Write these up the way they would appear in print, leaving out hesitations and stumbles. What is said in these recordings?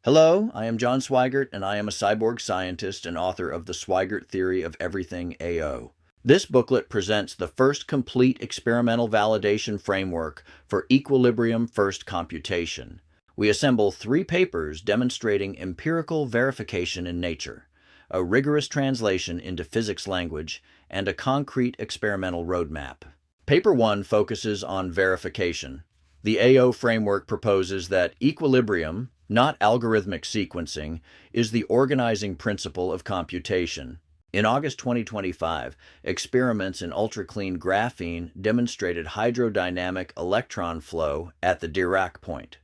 Hello, I am John Swigert, and I am a cyborg scientist and author of the Swigert Theory of Everything AO. This booklet presents the first complete experimental validation framework for equilibrium-first computation. We assemble 3 papers demonstrating empirical verification in nature, a rigorous translation into physics language, and a concrete experimental roadmap. Paper 1 focuses on verification. The AO framework proposes that equilibrium, not algorithmic sequencing, is the organizing principle of computation. In August 2025, experiments in ultra-clean graphene demonstrated hydrodynamic electron flow at the Dirac point.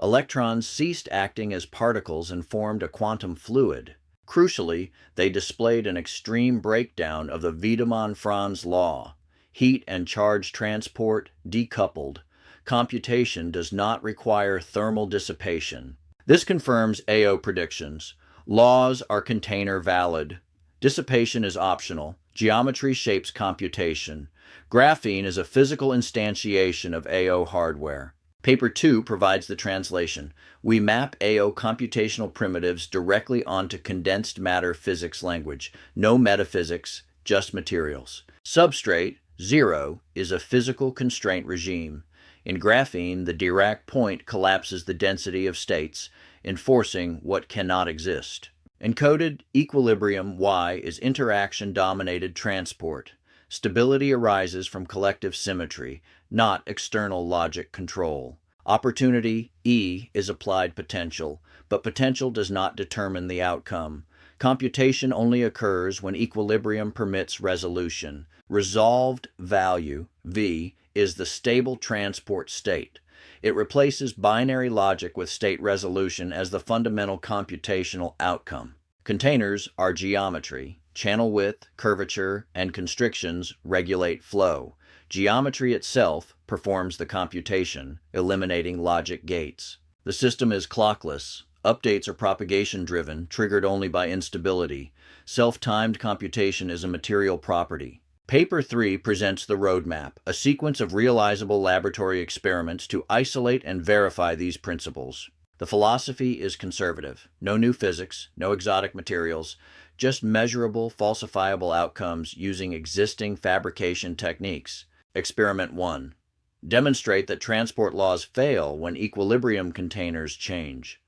Electrons ceased acting as particles and formed a quantum fluid. Crucially, they displayed an extreme breakdown of the Wiedemann-Franz law. Heat and charge transport decoupled. Computation does not require thermal dissipation. This confirms AO predictions. Laws are container valid. Dissipation is optional. Geometry shapes computation. Graphene is a physical instantiation of AO hardware. Paper 2 provides the translation. We map AO computational primitives directly onto condensed matter physics language. No metaphysics, just materials. Substrate, 0, is a physical constraint regime. In graphene, the Dirac point collapses the density of states, enforcing what cannot exist. Encoded equilibrium Y is interaction-dominated transport. Stability arises from collective symmetry, not external logic control. Opportunity E is applied potential, but potential does not determine the outcome. Computation only occurs when equilibrium permits resolution. Resolved value, V, is the stable transport state. It replaces binary logic with state resolution as the fundamental computational outcome. Containers are geometry. Channel width, curvature, and constrictions regulate flow. Geometry itself performs the computation, eliminating logic gates. The system is clockless. Updates are propagation-driven, triggered only by instability. Self-timed computation is a material property. Paper 3 presents the roadmap, a sequence of realizable laboratory experiments to isolate and verify these principles. The philosophy is conservative. No new physics, no exotic materials, just measurable, falsifiable outcomes using existing fabrication techniques. Experiment 1. Demonstrate that transport laws fail when equilibrium containers change.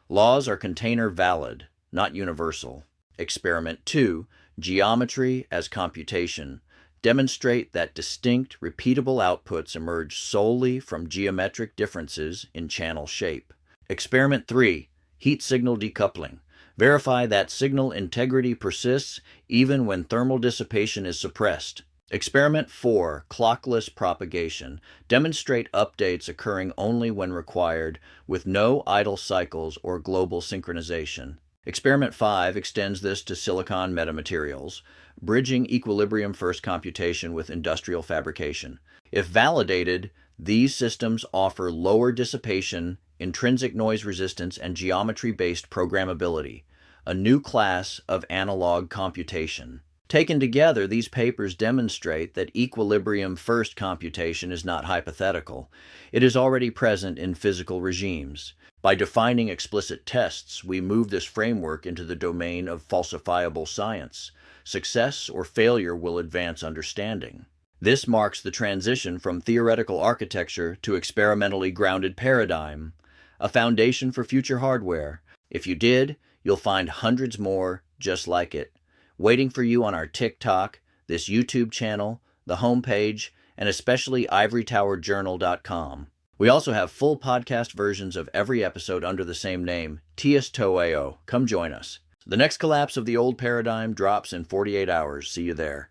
Laws are container valid, not universal. Experiment 2. Geometry as computation. Demonstrate that distinct, repeatable outputs emerge solely from geometric differences in channel shape. Experiment 3. Heat signal decoupling. Verify that signal integrity persists even when thermal dissipation is suppressed. Experiment 4. Clockless propagation. Demonstrate updates occurring only when required, with no idle cycles or global synchronization. Experiment 5 extends this to silicon metamaterials, bridging equilibrium-first computation with industrial fabrication. If validated, these systems offer lower dissipation, intrinsic noise resistance, and geometry-based programmability, a new class of analog computation. Taken together, these papers demonstrate that equilibrium-first computation is not hypothetical. It is already present in physical regimes. By defining explicit tests, we move this framework into the domain of falsifiable science. Success or failure will advance understanding. This marks the transition from theoretical architecture to experimentally grounded paradigm, a foundation for future hardware. If you did, you'll find hundreds more just like it, waiting for you on our TikTok, this YouTube channel, the homepage, and especially ivorytowerjournal.com. We also have full podcast versions of every episode under the same name, TS2AO. Come join us. The next collapse of the old paradigm drops in 48 hours. See you there.